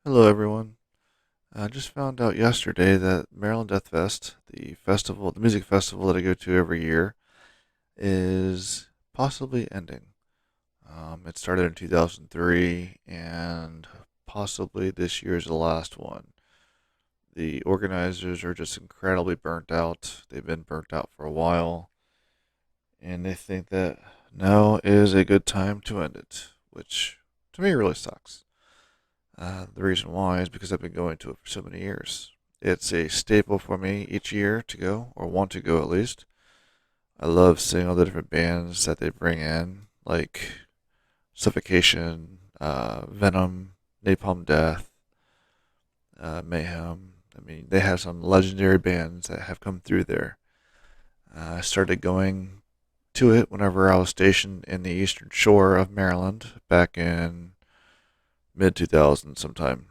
Hello, everyone. I just found out yesterday that Maryland Deathfest, the festival, the music festival that I go to every year, is possibly ending. It started in 2003, and possibly this year is the last one. The organizers are just incredibly burnt out. They've been burnt out for a while, and they think that now is a good time to end it, which to me really sucks. The reason why is because I've been going to it for so many years. It's a staple for me each year to go, or want to go at least. I love seeing all the different bands that they bring in, like Suffocation, Venom, Napalm Death, Mayhem. I mean, they have some legendary bands that have come through there. I started going to it whenever I was stationed in the eastern shore of Maryland back in mid 2000s sometime.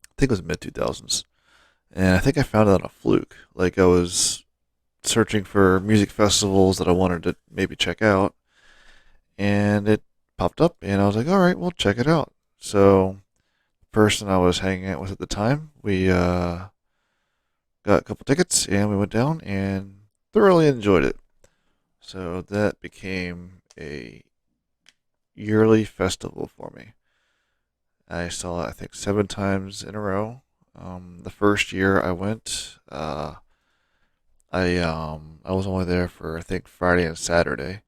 I think it was mid 2000s. And I think I found it on a fluke. Like I was searching for music festivals that I wanted to maybe check out, and it popped up, and I was like, all right, well, check it out. So the person I was hanging out with at the time, we got a couple tickets, and we went down and thoroughly enjoyed it. So that became a yearly festival for me. I saw it, I think, 7 times in a row. The first year I went, I was only there for I think Friday and Saturday,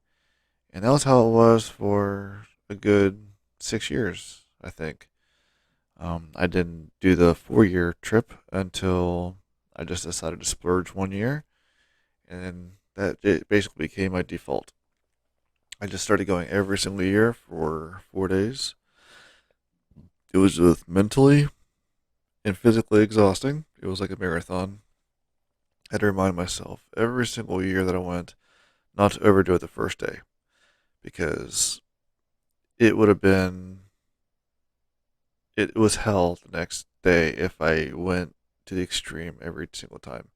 and that was how it was for a good 6 years. I think I didn't do the 4 year trip until I just decided to splurge one year, and that it basically became my default. I just started going every single year for 4 days. It was just mentally and physically exhausting. It was like a marathon. I had to remind myself every single year that I went not to overdo it the first day because it would have been it was hell the next day if I went to the extreme every single time.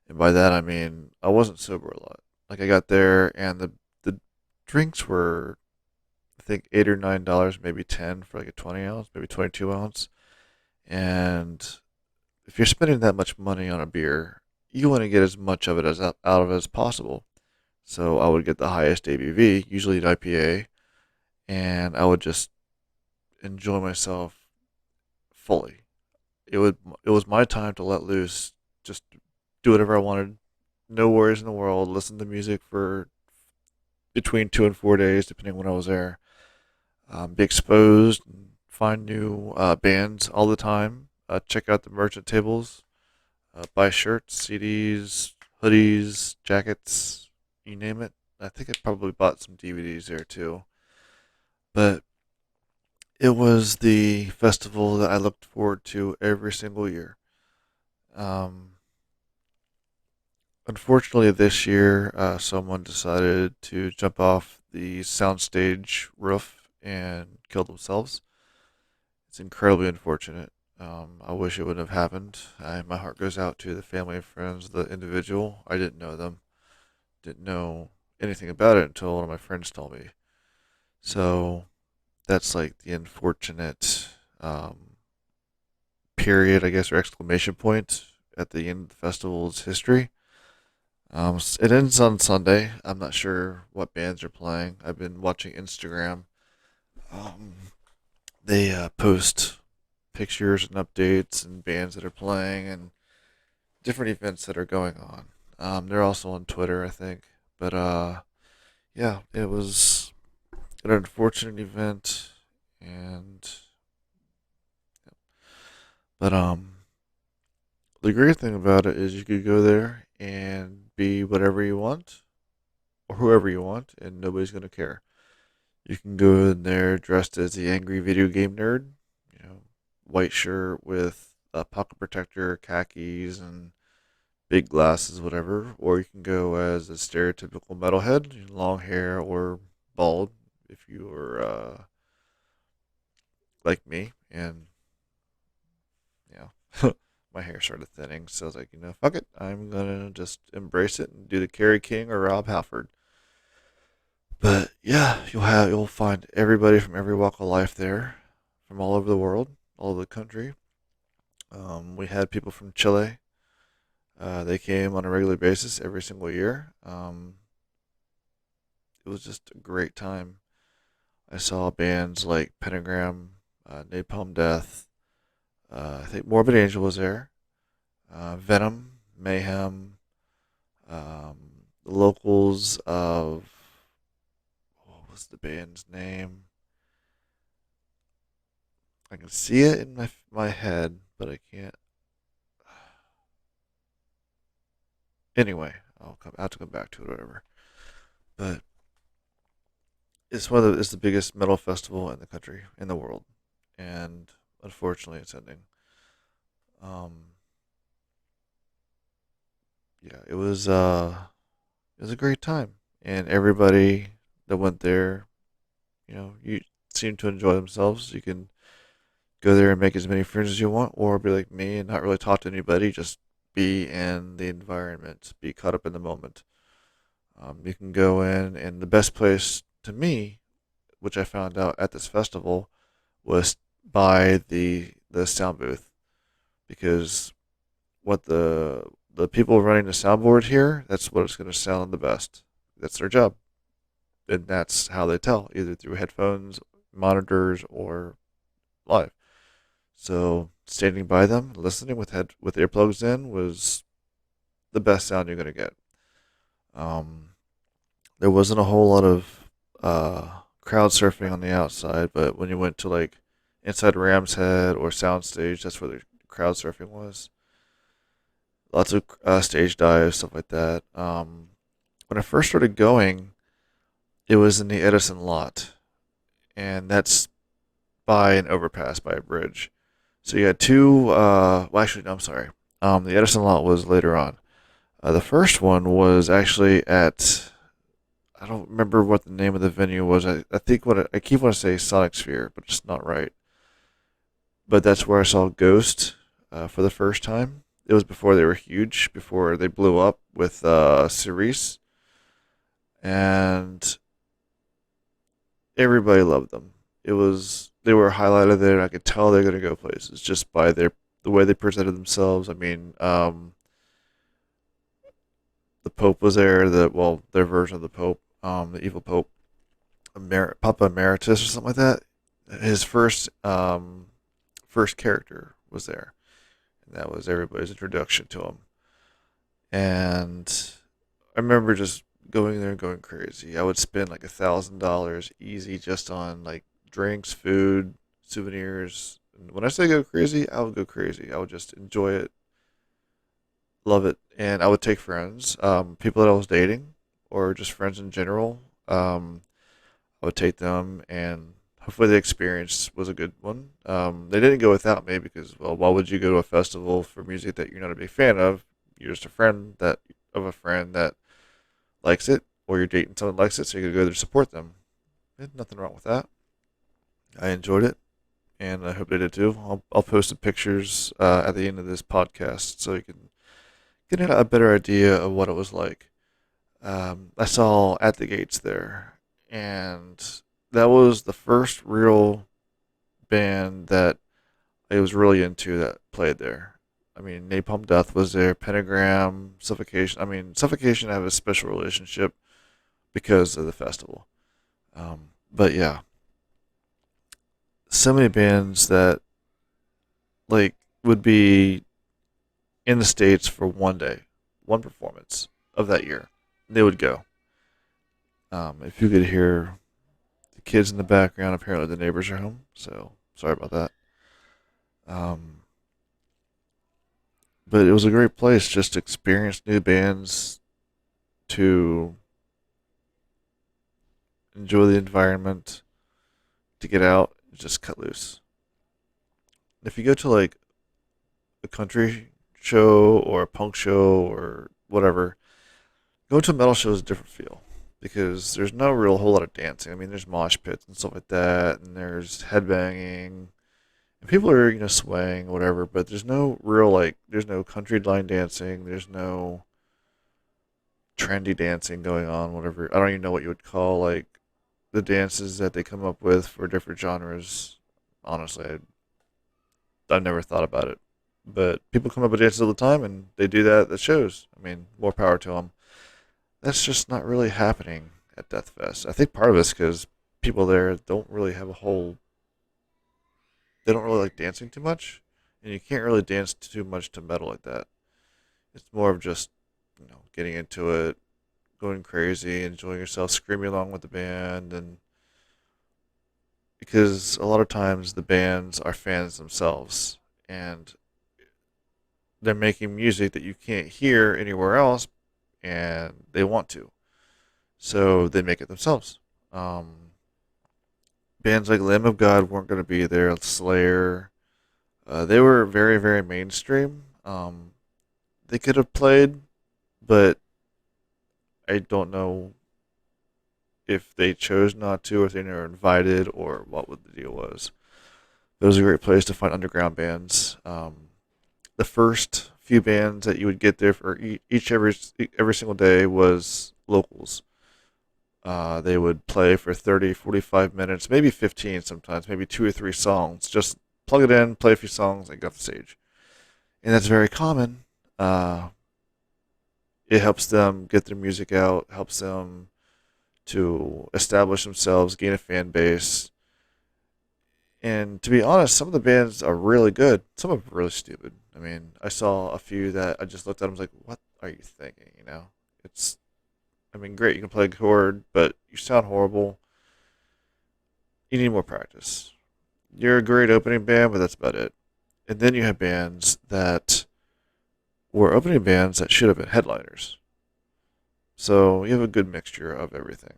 And by that I mean I wasn't sober a lot. Like I got there and the drinks were I think $8 or $9, maybe 10 for like a 20 ounce, maybe 22 ounce. And if you're spending that much money on a beer, you want to get as much of it as out of it as possible. So I would get the highest ABV, usually an IPA, and I would just enjoy myself fully. It was my time to let loose, just do whatever I wanted, no worries in the world, listen to music for between 2 and 4 days, depending when I was there. Be exposed, find new bands all the time. Check out the merchant tables, buy shirts, CDs, hoodies, jackets, you name it. I think I probably bought some DVDs there too. But it was the festival that I looked forward to every single year. Um, Unfortunately, this year, someone decided to jump off the soundstage roof and kill themselves. It's incredibly unfortunate. I wish it wouldn't have happened. My heart goes out to the family and friends of the individual. I didn't know them, didn't know anything about it until one of my friends told me. So that's like the unfortunate period, I guess, or exclamation point at the end of the festival's history. It ends on Sunday. I'm not sure what bands are playing. I've been watching Instagram. Um, they post pictures and updates and bands that are playing and different events that are going on. They're also on Twitter, I think. But yeah, it was an unfortunate event, and but the great thing about it is you could go there and be whatever you want or whoever you want, and nobody's gonna care. You can go in there dressed as the angry video game nerd, you know, white shirt with a pocket protector, khakis, and big glasses, whatever. Or you can go as a stereotypical metalhead, long hair or bald, if you were like me. And yeah, my hair started thinning, so I was like, fuck it, I'm gonna just embrace it and do the Kerry King or Rob Halford. But yeah, you'll find everybody from every walk of life there, from all over the world. all over the country. We had people from Chile. They came on a regular basis every single year. It was just a great time. I saw bands like Pentagram, Napalm Death. I think Morbid Angel was there. Venom, Mayhem, um, the locals of what was the band's name? I can see it in my head, but I can't. Anyway, I have to come back to it, or whatever. But it's the biggest metal festival in the country, in the world, and unfortunately, it's ending. Um, yeah, it was a great time, and everybody that went there, you seem to enjoy themselves. You can go there and make as many friends as you want, or be like me and not really talk to anybody. Just be in the environment, be caught up in the moment. You can go in, and the best place to me, which I found out at this festival, was by the sound booth because what the people running the soundboard here, that's what it's going to sound the best. That's their job, and that's how they tell, either through headphones, monitors, or live. So standing by them, listening with earplugs in was the best sound you're going to get. Um, there wasn't a whole lot of crowd surfing on the outside, but when you went to like inside Ram's Head or Soundstage, that's where the crowd surfing was. Lots of stage dives, stuff like that. When I first started going, it was in the Edison lot, and that's by an overpass by a bridge. So you had two. Well, actually, no, I'm sorry. The Edison lot was later on. The first one was actually at. I don't remember what the name of the venue was. I think I keep wanting to say Sonic Sphere, but it's not right. But that's where I saw Ghost for the first time. It was before they were huge, before they blew up with Cerise, and everybody loved them. They were highlighted there, and I could tell they're gonna go places just by the way they presented themselves. I mean, the Pope was there. Their version of the Pope, the evil Pope, Papa Emeritus or something like that. His first character was there, and that was everybody's introduction to him. And I remember just going there and going crazy. I would spend like $1,000 easy just on like drinks, food, souvenirs. And when I say go crazy, I would go crazy. I would just enjoy it, love it, and I would take friends, people that I was dating, or just friends in general. I would take them, and hopefully the experience was a good one. They didn't go without me because, well, why would you go to a festival for music that you're not a big fan of? You're just a friend that of a friend that likes it, or you're dating someone that likes it, so you could go there to support them. There's nothing wrong with that. I enjoyed it, and I hope they did too. I'll post some pictures at the end of this podcast so you can get a better idea of what it was like. I saw At the Gates there, and that was the first real band that I was really into that played there. I mean, Napalm Death was there, Pentagram, Suffocation. I mean, Suffocation I have a special relationship because of the festival. But yeah, so many bands that like would be in the States for one day, one performance of that year. They would go. If you could hear the kids in the background, apparently the neighbors are home, so sorry about that. Um, but it was a great place just to experience new bands, to enjoy the environment, to get out, just cut loose. If you go to like a country show or a punk show or whatever, going to a metal show is a different feel because there's no real whole lot of dancing. I mean, there's mosh pits and stuff like that, and there's headbanging, and people are swaying, whatever. But there's no real there's no country line dancing. There's no trendy dancing going on, whatever. I don't even know what you would call the dances that they come up with for different genres. Honestly, I've never thought about it. But people come up with dances all the time, and they do that at the shows. I mean, more power to them. That's just not really happening at Deathfest. I think part of it's because people there don't really have a whole. They don't really like dancing too much, and you can't really dance too much to metal like that. It's more of just, getting into it, going crazy, enjoying yourself, screaming along with the band, and because a lot of times the bands are fans themselves, and they're making music that you can't hear anywhere else, and they want to, so they make it themselves. Um, Bands like Lamb of God weren't going to be there. Slayer, they were very very mainstream. They could have played, but I don't know if they chose not to, or if they were invited, or what the deal was. It was a great place to find underground bands. The first few bands that you would get there for each every single day was locals. They would play for 30, 45 minutes, maybe 15 sometimes, maybe two or three songs. Just plug it in, play a few songs, and get off the stage. And that's very common. Uh, it helps them get their music out, helps them to establish themselves, gain a fan base. And to be honest, some of the bands are really good. Some of them are really stupid. I mean, I saw a few that I just looked at and was like, what are you thinking? It's, I mean, great, you can play a chord, but you sound horrible. You need more practice. You're a great opening band, but that's about it. And then you have bands that were opening bands that should have been headliners. So you have a good mixture of everything.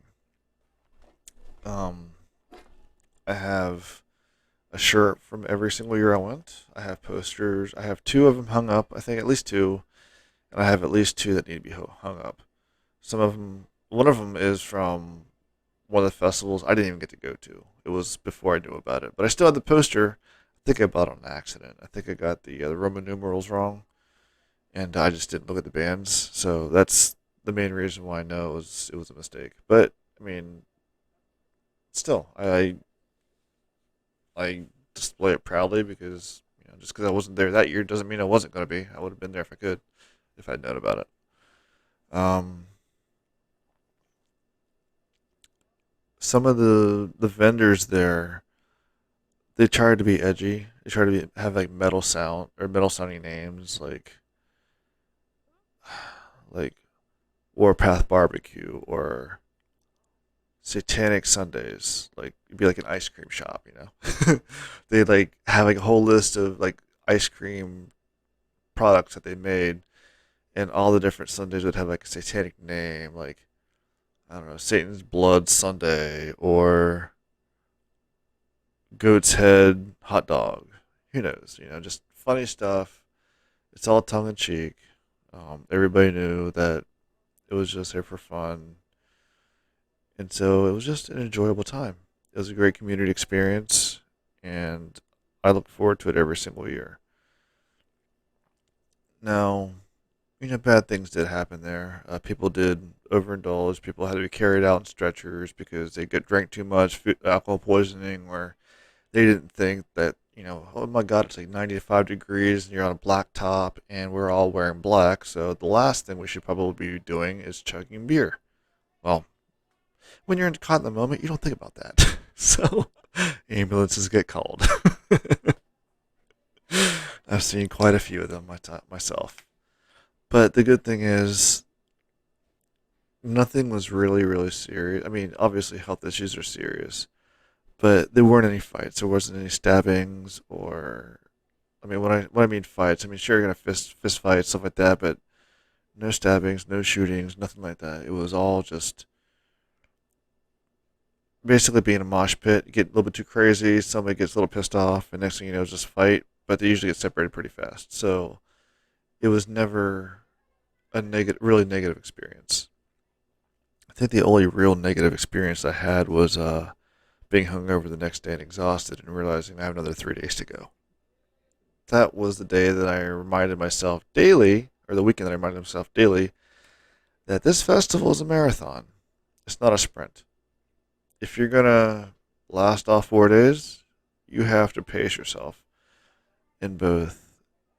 Um, I have a shirt from every single year I went. I have posters. I have two of them hung up. I think at least two, and I have at least two that need to be hung up. Some of them, one of them is from one of the festivals I didn't even get to go to. It was before I knew about it, but I still had the poster. I think I bought it on accident. I think I got the Roman numerals wrong, and I just didn't look at the bands. So that's the main reason why I know it was a mistake. But I mean, still, I display it proudly because just because I wasn't there that year doesn't mean I wasn't going to be. I would have been there if I could, if I'd known about it. Um, some of the vendors there, they tried to be edgy. They tried to have like metal sound or metal sounding names like Warpath Barbecue or Satanic Sundays. Like it'd be like an ice cream shop. They like have like a whole list of like ice cream products that they made, and all the different Sundays would have like a satanic name, like I don't know, Satan's Blood Sunday or Goat's Head Hot Dog. Who knows? Just funny stuff. It's all tongue in cheek. Everybody knew that it was just there for fun, and so it was just an enjoyable time. It was a great community experience, and I look forward to it every single year. Now, bad things did happen there. People did overindulge. People had to be carried out in stretchers because they get drank too much, alcohol poisoning, or they didn't think that, oh my God, it's like 95 degrees and you're on a black top and we're all wearing black. So the last thing we should probably be doing is chugging beer. Well, when you're caught in the moment, you don't think about that. So ambulances get called. I've seen quite a few of them myself. But the good thing is, nothing was really, really serious. I mean, obviously, health issues are serious, but there weren't any fights. There wasn't any stabbings, or, I mean, when I mean fights, I mean sure you're gonna fist fights, stuff like that, but no stabbings, no shootings, nothing like that. It was all just basically being a mosh pit. You get a little bit too crazy, somebody gets a little pissed off, and next thing you know, it's just fight. But they usually get separated pretty fast. So it was never a really negative experience. I think the only real negative experience I had was being hungover the next day and exhausted and realizing I have another 3 days to go. That was the day that I reminded myself daily, or the weekend that I reminded myself daily, that this festival is a marathon. It's not a sprint. If you're going to last all 4 days, you have to pace yourself. in both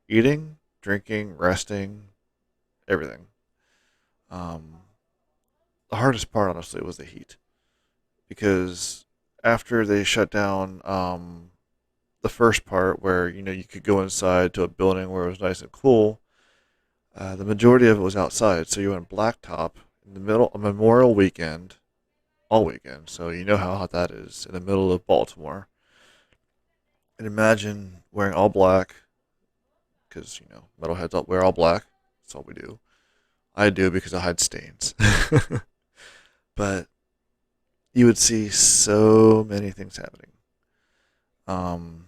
eating, drinking, resting, everything. Um, the hardest part, honestly, was the heat because after they shut down the first part where you could go inside to a building where it was nice and cool, the majority of it was outside. So you went blacktop in the middle of Memorial Weekend, all weekend. So you know how hot that is in the middle of Baltimore. And imagine wearing all black, because metalheads all wear all black. That's all we do. I do because I hide stains. But you would see so many things happening. Um,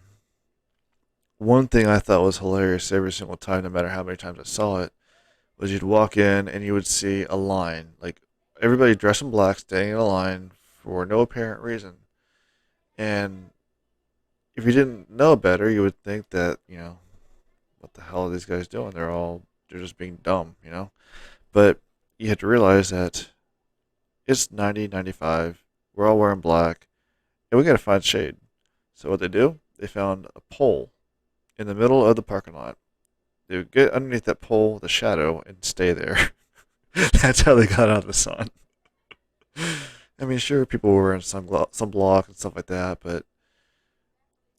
One thing I thought was hilarious every single time, no matter how many times I saw it, was you'd walk in and you would see a line, like everybody dressed in black, staying in a line for no apparent reason. And if you didn't know better, you would think that, what the hell are these guys doing? They're just being dumb. But you have to realize that it's 90, 95. We're all wearing black, and we got to find shade. So what they do, they found a pole in the middle of the parking lot. They would get underneath that pole, the shadow, and stay there. That's how they got out of the sun. I mean, sure, people were wearing sunblock and stuff like that, but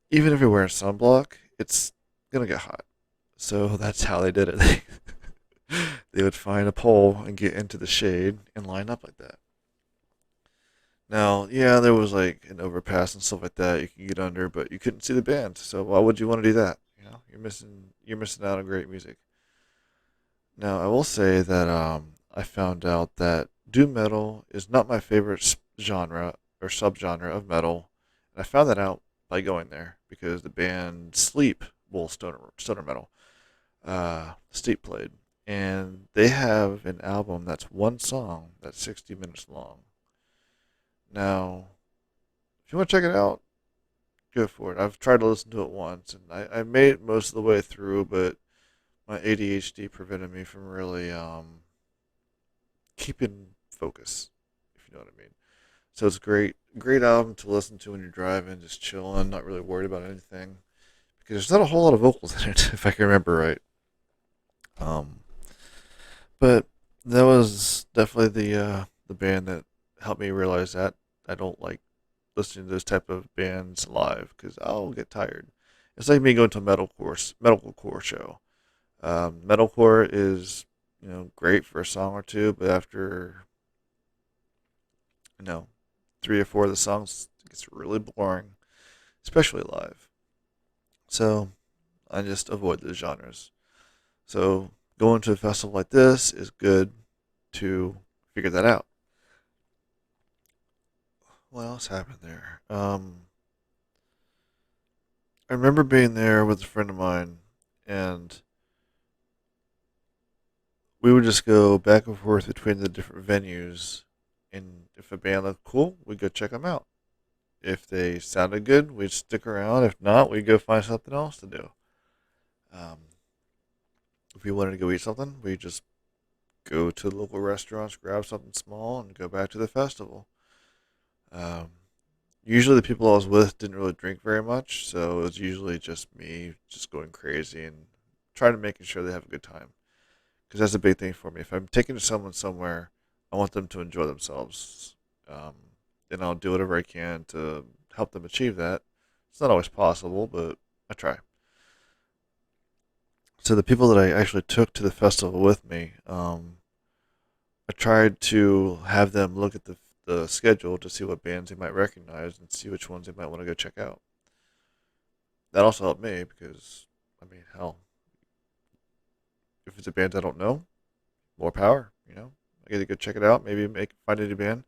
even if you're wearing sunblock, it's gonna get hot. So that's how they did it. They would find a pole and get into the shade and line up like that. Now, yeah, there was like an overpass and stuff like that you could get under, but you couldn't see the band. So why would you want to do that? You're missing out on great music. Now, I will say that I found out that doom metal is not my favorite genre or subgenre of metal, and I found that out by going there because the band Sleep, well, stoner metal, Sleep played, and they have an album that's one song that's 60 minutes long. Now, if you want to check it out, go for it. I've tried to listen to it once, and I made it most of the way through, but my ADHD prevented me from really keeping focus, if you know what I mean. So it's great album to listen to when you're driving, just chilling, not really worried about anything, because there's not a whole lot of vocals in it, if I can remember right. Um, but that was definitely the band that helped me realize that I don't like listening to those type of bands live because I'll get tired. It's like me going to a metalcore show. Metalcore is great for a song or two, but after you know 3 or 4 of the songs, it gets really boring, especially live. So I just avoid those genres. So going to a festival like this is good to figure that out. What else happened there? I remember being there with a friend of mine, and we would just go back and forth between the different venues. And if a band looked cool, we'd go check them out. If they sounded good, we'd stick around. If not, we'd go find something else to do. Um, if we wanted to go eat something, we'd just go to the local restaurants, grab something small, and go back to the festival. Um, Usually, the people I was with didn't really drink very much, so it was usually just me just going crazy and trying to making sure they have a good time. Because that's a big thing for me. If I'm taking someone somewhere, I want them to enjoy themselves. Um, and I'll do whatever I can to help them achieve that. It's not always possible, but I try. So the people that I actually took to the festival with me, I tried to have them look at the schedule to see what bands they might recognize and see which ones they might want to go check out. That also helped me because, I mean, hell, if it's a band I don't know, more power. I gotta go check it out, maybe find a new band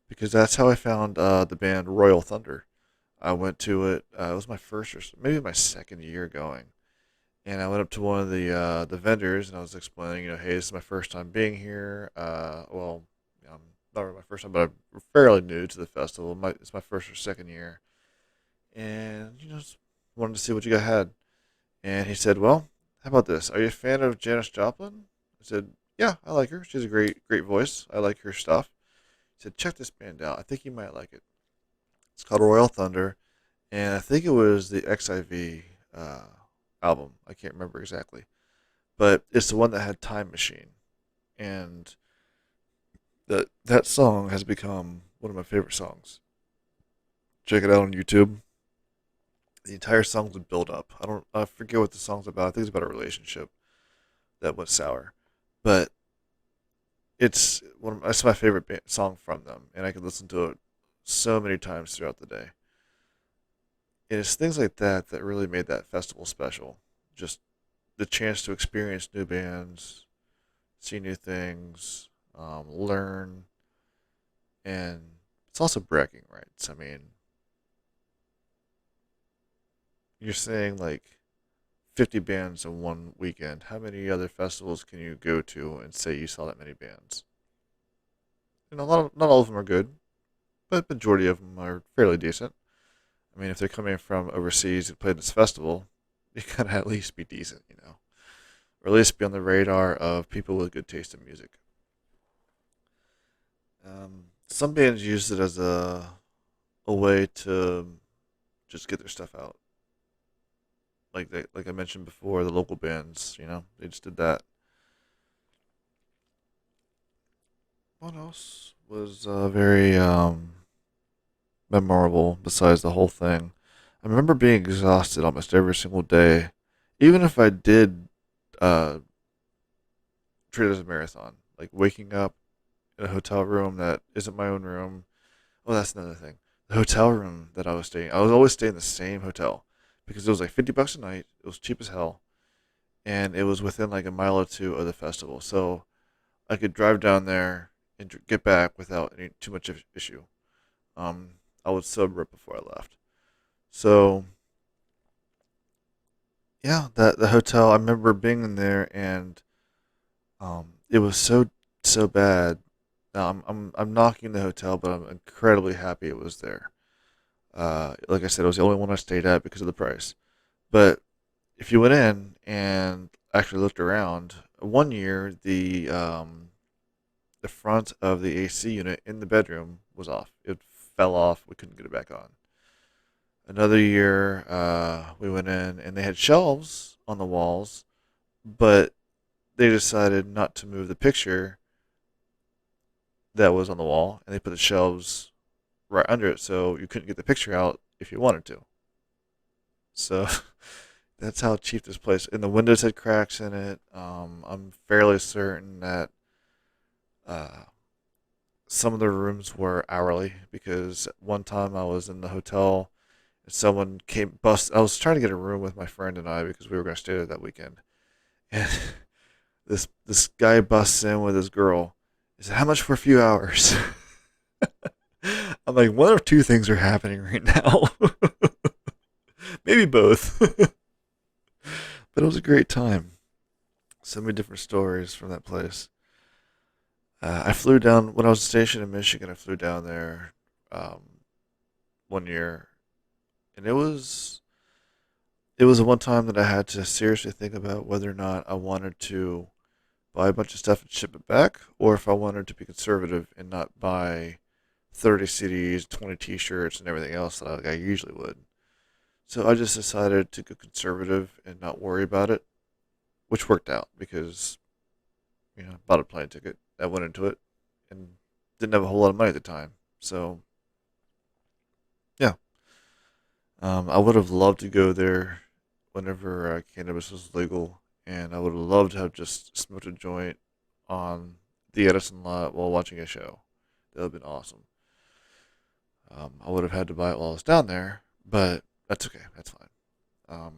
because that's how I found the band Royal Thunder. I went to it. It was my first or maybe my second year going, and I went up to one of the vendors and I was explaining, hey, this is my first time being here. Well, not really my first time, but I'm fairly new to the festival. It's my first or second year, and just wanted to see what you guys had. And he said, "Well, how about this? Are you a fan of Janis Joplin?" I said, "Yeah, I like her. She has a great voice. I like her stuff." He said, "Check this band out. I think you might like it. It's called Royal Thunder, and I think it was the XIV uh, album. I can't remember exactly, but it's the one that had Time Machine, and that song has become one of my favorite songs. Check it out on YouTube. The entire song's a build up. I forget what the song's about. I think it's about a relationship that went sour, but it's my favorite song from them, and I can listen to it so many times throughout the day. And it's things like that that really made that festival special. Just the chance to experience new bands, see new things, learn, and it's also bragging rights. I mean, you're saying like 50 bands in one weekend. How many other festivals can you go to and say you saw that many bands? And not all of them are good, but majority of them are fairly decent. I mean, if they're coming from overseas to play this festival, you gotta at least be decent, or at least be on the radar of people with good taste in music. Some bands use it as a way to just get their stuff out. Like I mentioned before, the local bands, they just did that. What else was very memorable besides the whole thing? I remember being exhausted almost every single day, even if I did uh, treat it as a marathon. Like waking up in a hotel room that isn't my own room. Oh, that's another thing. The hotel room that I was always staying in the same hotel because it was like $50 a night. It was cheap as hell, and it was within like a mile or two of the festival, so I could drive down there and get back without any too much of issue. Um, I would sub rip before I left. So yeah, that the hotel. I remember being in there, and it was so bad. Now I'm knocking the hotel, but I'm incredibly happy it was there. Like I said, it was the only one I stayed at because of the price. But if you went in and actually looked around, one year the front of the AC unit in the bedroom was off. It fell off. We couldn't get it back on. Another year, we went in and they had shelves on the walls, but they decided not to move the picture that was on the wall, and they put the shelves right under it, so you couldn't get the picture out if you wanted to. So that's how cheap this place. And the windows had cracks in it. I'm fairly certain that uh, some of the rooms were hourly because one time I was in the hotel and someone came bust. I was trying to get a room with my friend and I because we were going to stay there that weekend, and this guy busts in with his girl. He said, "How much for a few hours?" I'm like, one of two things are happening right now. Maybe both. But it was a great time. So many different stories from that place. I flew down when I was stationed in Michigan. I flew down there um, one year, and it was the one time that I had to seriously think about whether or not I wanted to buy a bunch of stuff and ship it back, or if I wanted to be conservative and not buy 30 CDs, 20 T-shirts, and everything else that I usually would. So I just decided to go conservative and not worry about it, which worked out because bought a plane ticket that went into it and didn't have a whole lot of money at the time. So yeah, I would have loved to go there whenever cannabis was legal, and I would have loved to have just smoked a joint on the Edison lot while watching a show. That would have been awesome. I would have had to buy it while I was down there, but that's okay. That's fine. Um,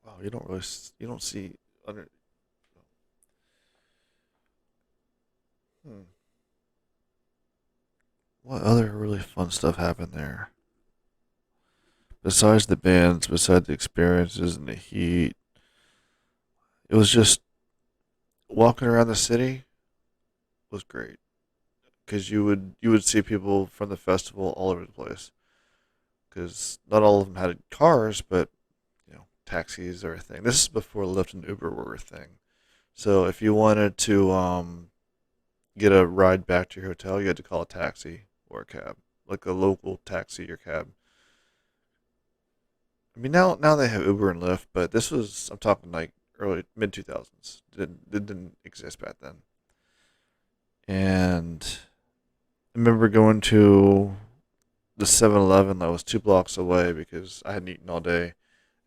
wow, you don't see under. Hmm, what other really fun stuff happened there? Besides the bands, besides the experiences and the heat, it was just walking around the city was great because you would see people from the festival all over the place because not all of them had cars, but taxis are a thing. This is before Lyft and Uber were a thing. So if you wanted to get a ride back to your hotel, you had to call a taxi or a cab, like a local taxi or cab. I mean, now they have Uber and Lyft, but this was, I'm talking like early mid 2000s. Didn't exist back then. And I remember going to the 7-Eleven that was 2 blocks away because I hadn't eaten all day,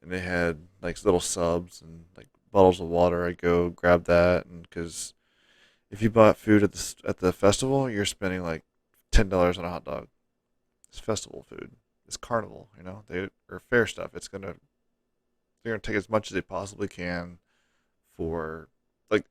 and they had like little subs and like bottles of water. I'd go grab that, and because if you bought food at the festival, you're spending like $10 on a hot dog. It's festival food. It's carnival, They or fair stuff. They're gonna take as much as they possibly can for like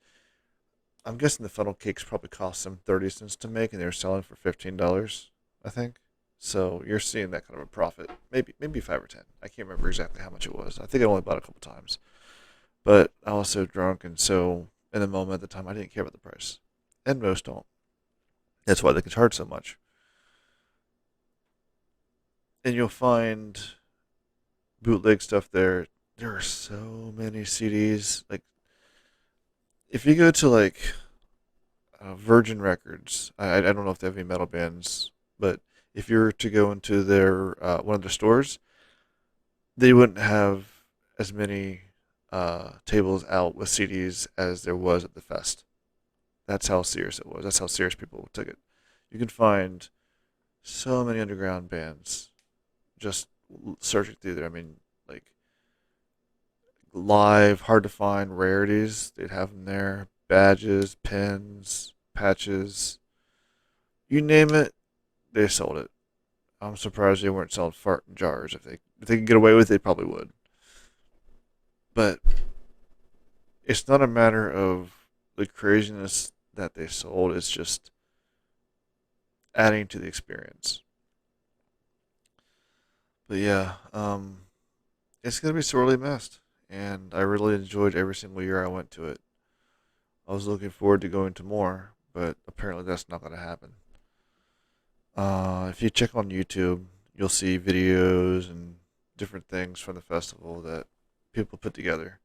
I'm guessing the funnel cakes probably cost them 30 cents to make, and they were selling for $15, I think. So you're seeing that kind of a profit, maybe 5 or 10. I can't remember exactly how much it was. I think I only bought it a couple times, but I was so drunk and so in the moment at the time I didn't care about the price, and most don't. That's why they can charge so much. And you'll find bootleg stuff there. There are so many CDs. Like if you go to like Virgin Records. I don't know if they have any metal bands, but if you were to go into their one of their stores, they wouldn't have as many tables out with CDs as there was at the fest. That's how serious it was. That's how serious people took it. You can find so many underground bands just searching through there. I mean, like live, hard to find rarities. They'd have them there. Badges, pins, patches, you name it, they sold it. I'm surprised they weren't selling fart jars. If they could get away with it, they probably would. But it's not a matter of the craziness that they sold. It's just adding to the experience. But yeah, it's gonna be sorely missed, and I really enjoyed every single year I went to it. I was looking forward to going to more, but apparently that's not gonna happen. If you check on YouTube, you'll see videos and different things from the festival that people put together.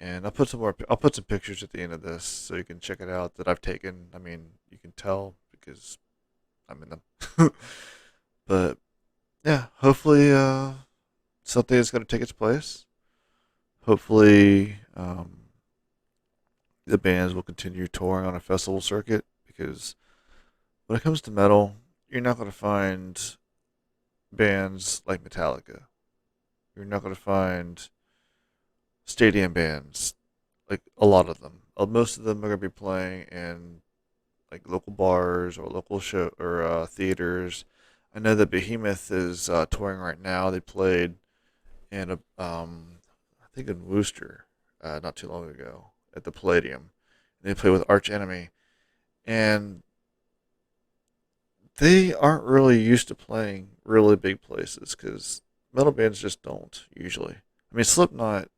And I'll put some more. I'll put some pictures at the end of this so you can check it out that I've taken. I mean, you can tell because I'm in them. But yeah, hopefully something is going to take its place. Hopefully the bands will continue touring on a festival circuit because when it comes to metal, you're not going to find bands like Metallica. You're not going to find stadium bands, like a lot of them. Most of them are going to be playing in like local bars or local show or theaters. I know that Behemoth is touring right now. They played in I think in Worcester, not too long ago at the Palladium. They played with Arch Enemy, and they aren't really used to playing really big places because metal bands just don't usually. I mean, Slipknot,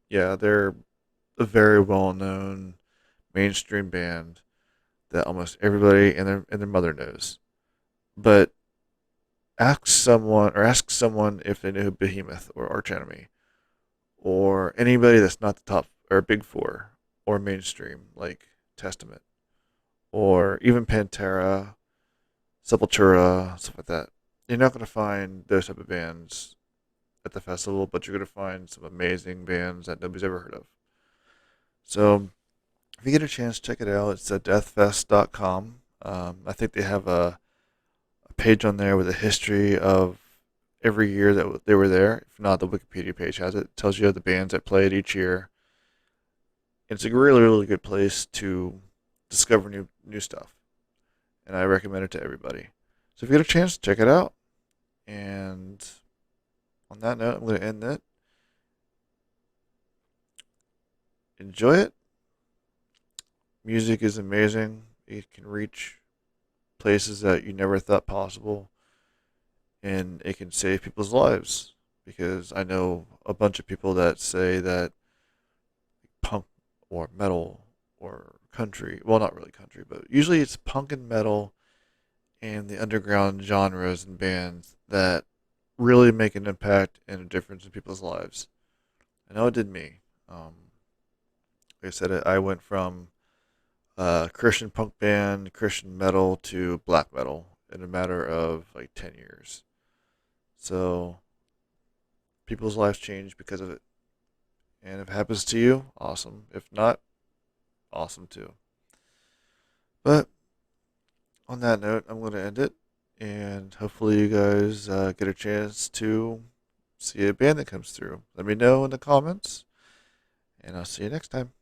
yeah, they're a very well known mainstream band that almost everybody and their mother knows. But ask someone if they know Behemoth or Arch Enemy or anybody that's not the top or Big Four or mainstream like Testament or even Pantera, Sepultura, stuff like that. You're not going to find those type of bands at the festival, but you're going to find some amazing bands that nobody's ever heard of. So if you get a chance, check it out. It's at deathfest.com. I think they have a page on there with a history of every year that they were there. If not, the Wikipedia page has it. It tells you the bands that played each year. It's a really good place to discover new stuff, and I recommend it to everybody. So if you get a chance, check it out. And on that note, I'm going to end it. Enjoy it. Music is amazing. It can reach places that you never thought possible, and it can save people's lives. Because I know a bunch of people that say that punk or metal or country, well, not really country, but usually it's punk and metal and the underground genres and bands that really make an impact and a difference in people's lives. I know it did me. Like I said, I went from Christian punk band, Christian metal to black metal in a matter of like 10 years. So people's lives change because of it. And if it happens to you, awesome. If not, awesome too. But on that note, I'm going to end it. And hopefully, you guys get a chance to see a band that comes through. Let me know in the comments. And I'll see you next time.